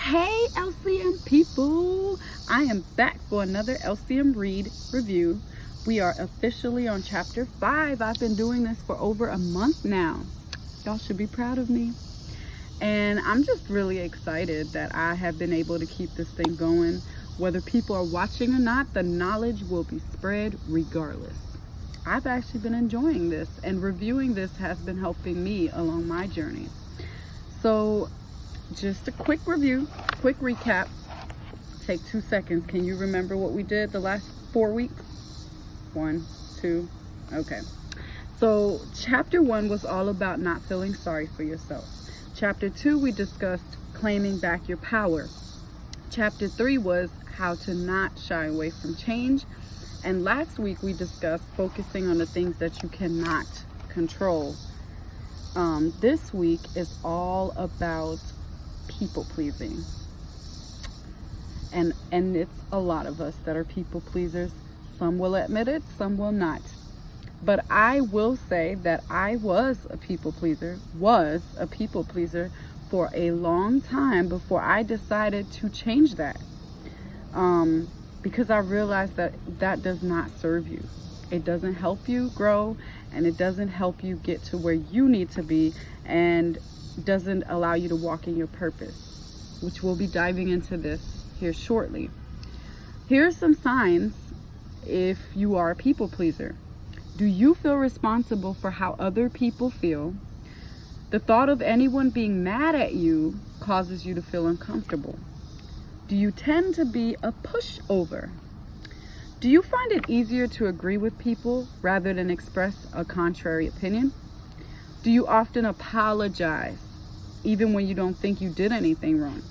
Hey LCM people, I am back for another LCM Read review. We are officially on chapter 5. I've been doing this for over a month now. Y'all should be proud of me. And I'm just really excited that I have been able to keep this thing going. Whether people are watching or not, the knowledge will be spread regardless. I've actually been enjoying this, and reviewing this has been helping me along my journey. So just a quick review, quick recap. Take 2 seconds. Can you remember what we did the last 4 weeks? 1, 2, okay. So chapter 1 was all about not feeling sorry for yourself. Chapter 2, we discussed claiming back your power. Chapter 3 was how to not shy away from change. And last week we discussed focusing on the things that you cannot control. This week is all about people pleasing. And it's a lot of us that are people pleasers. Some will admit it, some will not. But I will say that I was a people pleaser for a long time before I decided to change that. Because I realized that that does not serve you. It doesn't help you grow, and it doesn't help you get to where you need to be, and doesn't allow you to walk in your purpose, which we'll be diving into this here shortly. Here's some signs if you are a people pleaser. Do you feel responsible for how other people feel? The thought of anyone being mad at you causes you to feel uncomfortable. Do you tend to be a pushover? Do you find it easier to agree with people rather than express a contrary opinion? Do you often apologize even when you don't think you did anything wrong?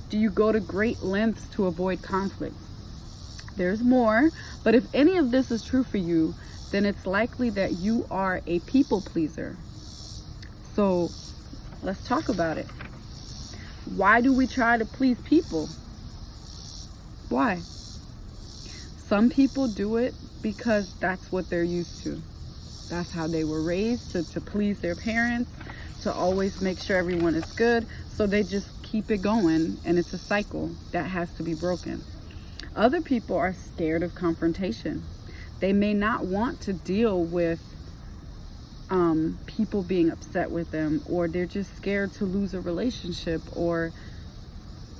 Do you go to great lengths to avoid conflict? There's more, but if any of this is true for you, then it's likely that you are a people pleaser. So let's talk about it. Why do we try to please people? Why? Some people do it because that's what they're used to. That's how they were raised, to please their parents, to always make sure everyone is good. So they just keep it going, and it's a cycle that has to be broken. Other people are scared of confrontation. They may not want to deal with people being upset with them, or they're just scared to lose a relationship, or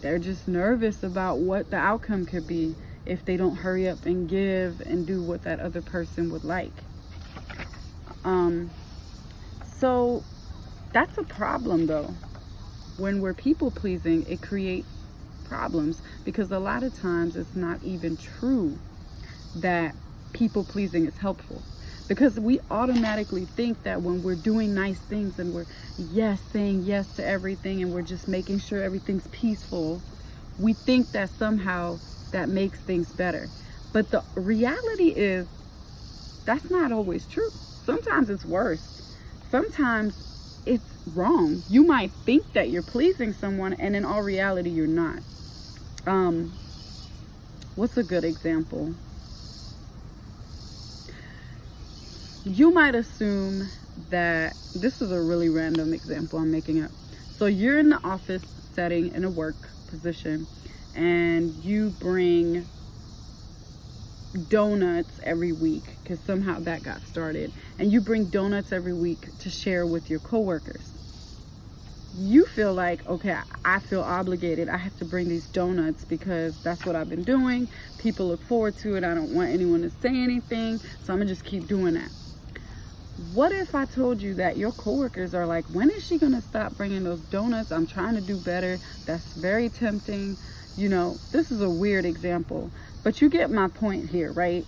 they're just nervous about what the outcome could be if they don't hurry up and give and do what that other person would like. So that's a problem though. When we're people pleasing, it creates problems, because a lot of times it's not even true that people pleasing is helpful. Because we automatically think that when we're doing nice things and we're saying yes to everything, and we're just making sure everything's peaceful, we think that somehow that makes things better. But the reality is that's not always true. Sometimes it's worse. Sometimes it's wrong. You might think that you're pleasing someone, and in all reality you're not. What's a good example? You might assume that, this is a really random example I'm making up. So you're in the office setting in a work position, and you bring donuts every week, because somehow that got started, and you bring donuts every week to share with your coworkers. You feel like, okay, I feel obligated. I have to bring these donuts because that's what I've been doing. People look forward to it. I don't want anyone to say anything, so I'm gonna just keep doing that. What if I told you that your coworkers are like, when is she gonna stop bringing those donuts? I'm trying to do better. That's very tempting. You know, this is a weird example, but you get my point here, right?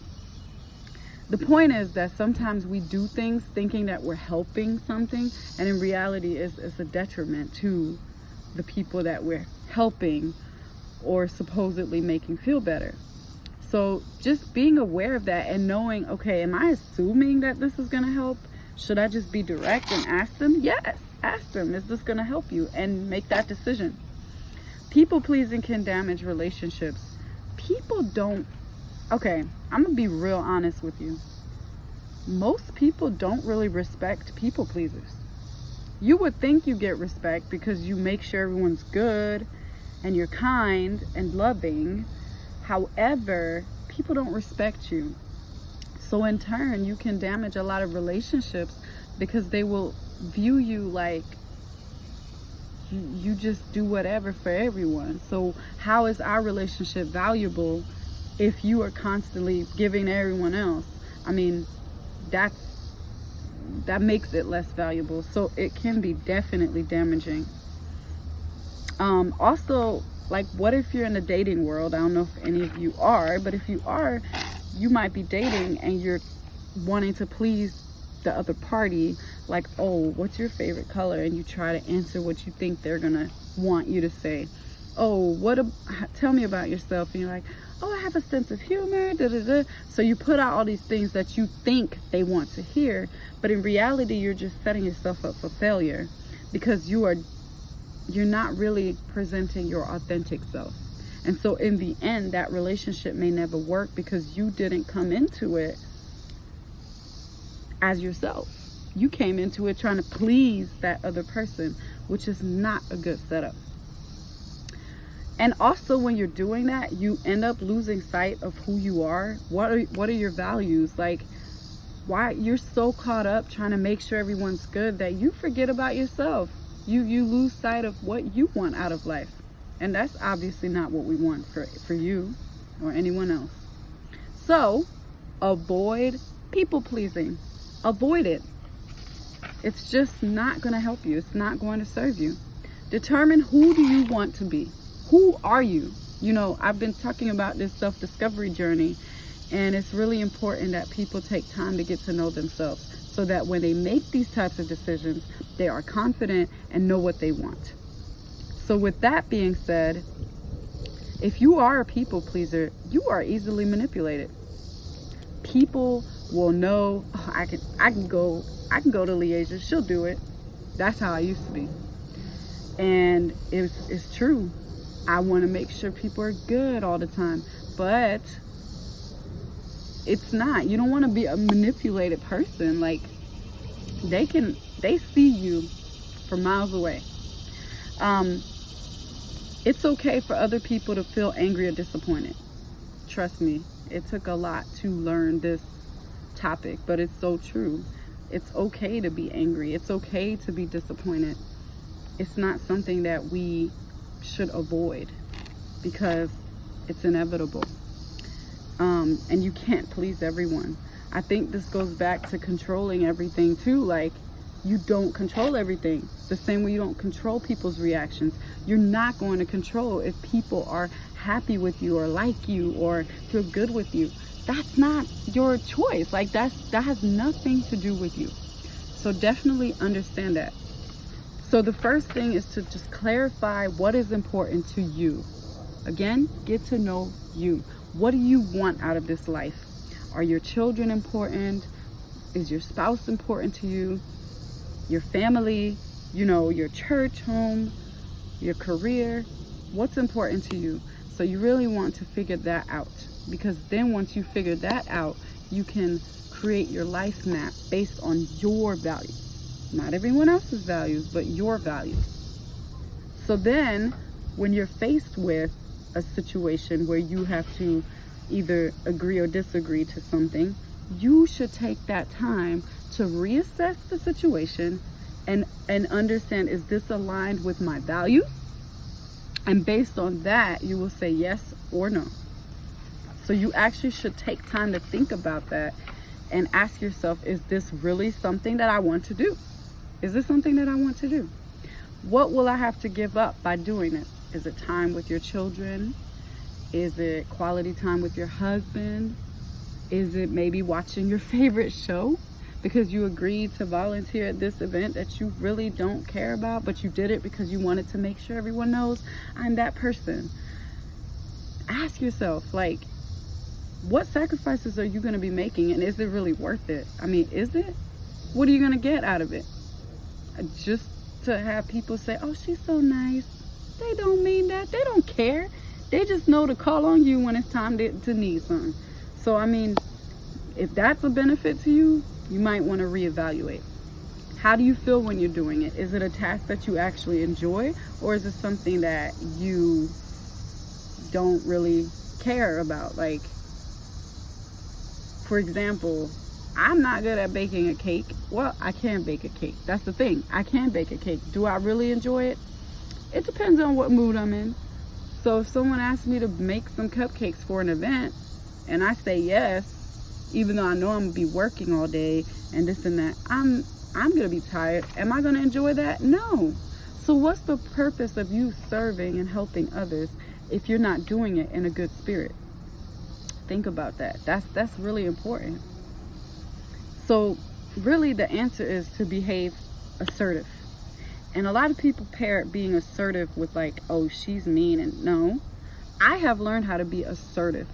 The point is that sometimes we do things thinking that we're helping something, and in reality it's a detriment to the people that we're helping or supposedly making feel better. So just being aware of that and knowing, okay, am I assuming that this is gonna help? Should I just be direct and ask them? Yes, ask them, is this gonna help you? And make that decision. People pleasing can damage relationships. People don't, okay, I'm gonna be real honest with you. Most people don't really respect people pleasers. You would think you get respect because you make sure everyone's good and you're kind and loving. However, people don't respect you. So in turn, you can damage a lot of relationships because they will view you like you just do whatever for everyone. So how is our relationship valuable if you are constantly giving to everyone else? I mean, that makes it less valuable. So it can be definitely damaging. Also, like, what if you're in the dating world? I don't know if any of you are, but if you are, you might be dating and you're wanting to please the other party. Like, oh, what's your favorite color? And you try to answer what you think they're gonna want you to say. Oh, tell me about yourself. And you're like, oh, I have a sense of humor, da da da. So you put out all these things that you think they want to hear, but in reality, you're just setting yourself up for failure because you're not really presenting your authentic self. And so in the end, that relationship may never work because you didn't come into it as yourself. You came into it trying to please that other person, which is not a good setup. And also, when you're doing that, you end up losing sight of who you are. What are your values? Like, why you're so caught up trying to make sure everyone's good that you forget about yourself. You lose sight of what you want out of life. And that's obviously not what we want for you or anyone else. So avoid people pleasing. Avoid it. It's just not going to help you. It's not going to serve you. Determine, who do you want to be? Who are you? You know, I've been talking about this self-discovery journey, and it's really important that people take time to get to know themselves so that when they make these types of decisions, they are confident and know what they want. So with that being said, if you are a people pleaser, you are easily manipulated. People will know, oh, I can go to Liasia, she'll do it. That's how I used to be. And it's true. I want to make sure people are good all the time, but it's not. You don't want to be a manipulated person. Like, they see you from miles away. It's okay for other people to feel angry or disappointed. Trust me, it took a lot to learn this topic, but it's so true. It's okay to be angry. It's okay to be disappointed. It's not something that we should avoid because it's inevitable. And you can't please everyone. I think this goes back to controlling everything too. Like, you don't control everything. The same way you don't control people's reactions. You're not going to control if people are happy with you or like you or feel good with you. That's not your choice. Like, that has nothing to do with you. So definitely understand that. So the first thing is to just clarify what is important to you. Again, get to know you. What do you want out of this life? Are your children important? Is your spouse important to you? Your family, your church home, your career? What's important to you? So you really want to figure that out, because then once you figure that out, you can create your life map based on your values. Not everyone else's values, but your values. So then when you're faced with a situation where you have to either agree or disagree to something, you should take that time to reassess the situation and understand, is this aligned with my values? And based on that, you will say yes or no. So you actually should take time to think about that and ask yourself, is this really something that I want to do? Is this something that I want to do? What will I have to give up by doing this? Is it time with your children? Is it quality time with your husband? Is it maybe watching your favorite show because you agreed to volunteer at this event that you really don't care about, but you did it because you wanted to make sure everyone knows I'm that person? Ask yourself, like, what sacrifices are you going to be making, and is it really worth it? I mean, is it? What are you going to get out of it? Just to have people say, oh, she's so nice. They don't mean that. They don't care. They just know to call on you when it's time to need something. So, I mean, if that's a benefit to you, you might want to reevaluate. How do you feel when you're doing it? Is it a task that you actually enjoy, or is it something that you don't really care about? Like, for example, I'm not good at baking a cake. Well, I can bake a cake. That's the thing. I can bake a cake. Do I really enjoy it? It depends on what mood I'm in. So if someone asks me to make some cupcakes for an event and I say yes, even though I know I'm gonna be working all day and this and that, I'm gonna be tired. Am I gonna enjoy that? No. So what's the purpose of you serving and helping others if you're not doing it in a good spirit? Think about that. That's really important. So really the answer is to behave assertive. And a lot of people pair being assertive with like, oh, she's mean. And no, I have learned how to be assertive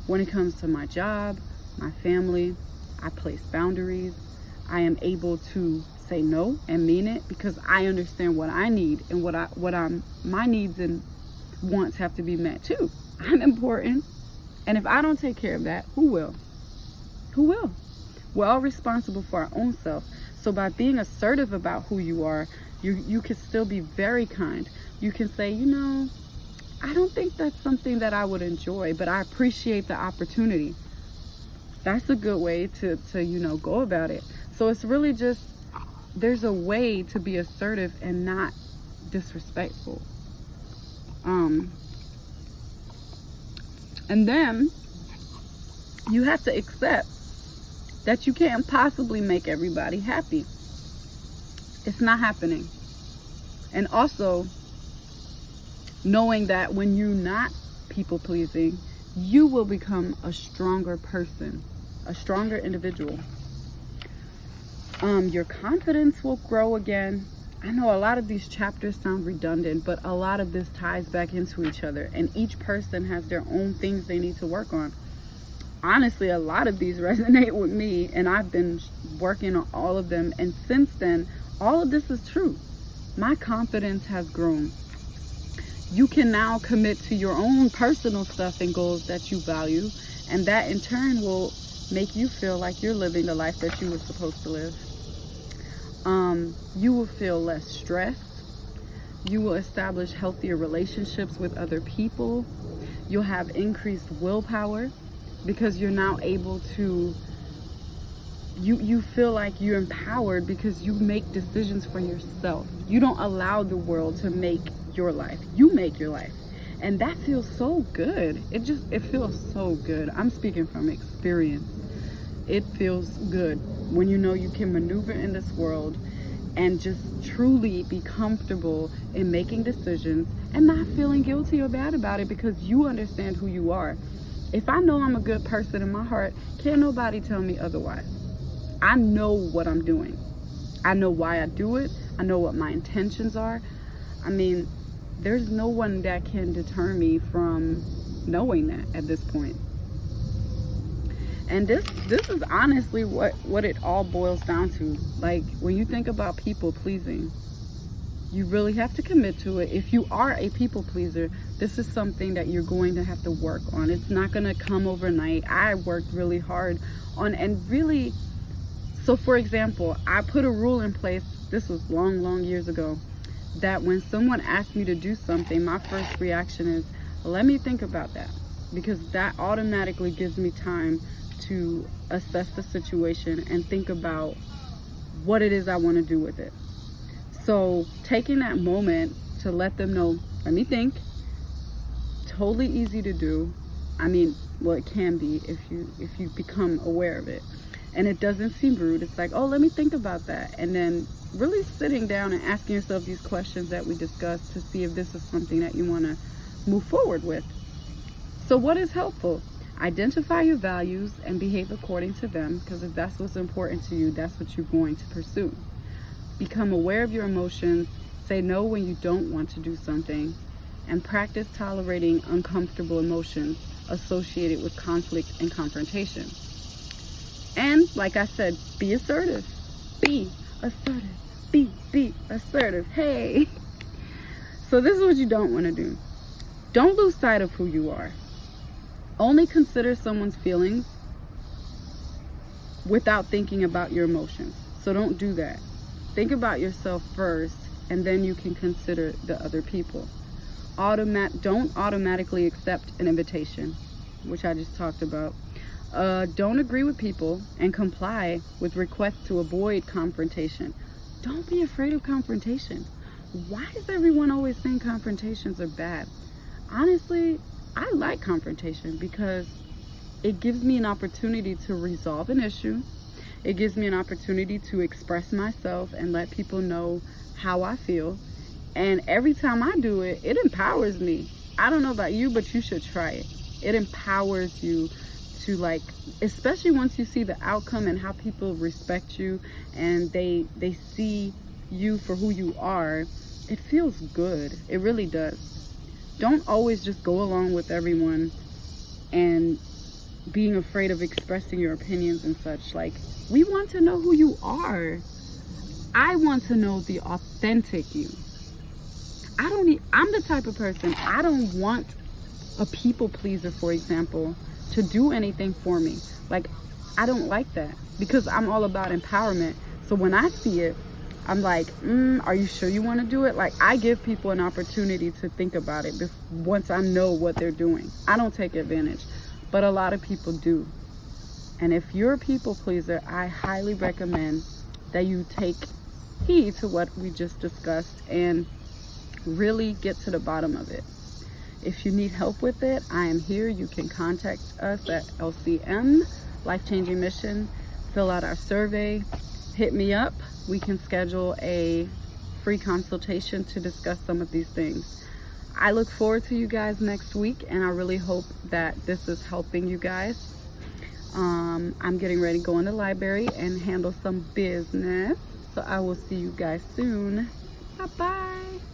when it comes to my job, my family. I place boundaries. I am able to say no and mean it because I understand what I need and my needs and wants have to be met too. I'm important. And if I don't take care of that, who will? Who will? We're all responsible for our own self. So by being assertive about who you are, you can still be very kind. You can say, you know, I don't think that's something that I would enjoy, but I appreciate the opportunity. That's a good way to you know, go about it. So it's really just, there's a way to be assertive and not disrespectful. And then you have to accept that you can't possibly make everybody happy. It's not happening. And also knowing that when you're not people pleasing, you will become a stronger person, a stronger individual. Your confidence will grow again. I know a lot of these chapters sound redundant, but a lot of this ties back into each other, and each person has their own things they need to work on. Honestly, a lot of these resonate with me, and I've been working on all of them. And since then, all of this is true. My confidence has grown. You can now commit to your own personal stuff and goals that you value, and that in turn will make you feel like you're living the life that you were supposed to live. You will feel less stressed. You will establish healthier relationships with other people. You'll have increased willpower because you're now able to, you feel like you're empowered because you make decisions for yourself. You don't allow the world to make your life. You make your life. And that feels so good. It feels so good. I'm speaking from experience. It feels good when you know you can maneuver in this world and just truly be comfortable in making decisions and not feeling guilty or bad about it because you understand who you are. If I know I'm a good person in my heart, can't nobody tell me otherwise. I know what I'm doing. I know why I do it. I know what my intentions are. I mean, there's no one that can deter me from knowing that at this point. And this is honestly what it all boils down to. Like, when you think about people pleasing, you really have to commit to it. If you are a people pleaser, this is something that you're going to have to work on. It's not going to come overnight. I worked really hard on, and really, so for example, I put a rule in place, this was long years ago, that when someone asks me to do something, my first reaction is, let me think about that, because that automatically gives me time to assess the situation and think about what it is I want to do with it. So taking that moment to let them know, let me think, totally easy to do. I mean, well, it can be if you become aware of it, and it doesn't seem rude. It's like, oh, let me think about that. And then really sitting down and asking yourself these questions that we discussed to see if this is something that you want to move forward with. So what is helpful? Identify your values and behave according to them, because if that's what's important to you, that's what you're going to pursue. Become aware of your emotions, say no when you don't want to do something, and practice tolerating uncomfortable emotions associated with conflict and confrontation. And like I said, be assertive. Be assertive. Be assertive. Hey. So this is what you don't want to do. Don't lose sight of who you are. Only consider someone's feelings without thinking about your emotions. So don't do that. Think about yourself first, and then you can consider the other people. Don't automatically accept an invitation, which I just talked about. Don't agree with people and comply with requests to avoid confrontation. Don't be afraid of confrontation. Why is everyone always saying confrontations are bad? Honestly, I like confrontation because it gives me an opportunity to resolve an issue. It gives me an opportunity to express myself and let people know how I feel. And every time I do it, it empowers me. I don't know about you, but you should try it. It empowers you to, like, especially once you see the outcome and how people respect you and they see you for who you are. It feels good. It really does. Don't always just go along with everyone and being afraid of expressing your opinions and such. Like, we want to know who you are. I want to know the authentic you. I'm the type of person, I don't want a people pleaser, for example, to do anything for me. Like, I don't like that because I'm all about empowerment. So when I see it, I'm like, are you sure you want to do it? Like, I give people an opportunity to think about it once I know what they're doing. I don't take advantage, but a lot of people do. And if you're a people pleaser, I highly recommend that you take heed to what we just discussed and really get to the bottom of it. If you need help with it, I am here. You can contact us at LCM, Life Changing Mission. Fill out our survey. Hit me up. We can schedule a free consultation to discuss some of these things. I look forward to you guys next week, and I really hope that this is helping you guys. I'm getting ready to go in the library and handle some business. So I will see you guys soon. Bye-bye.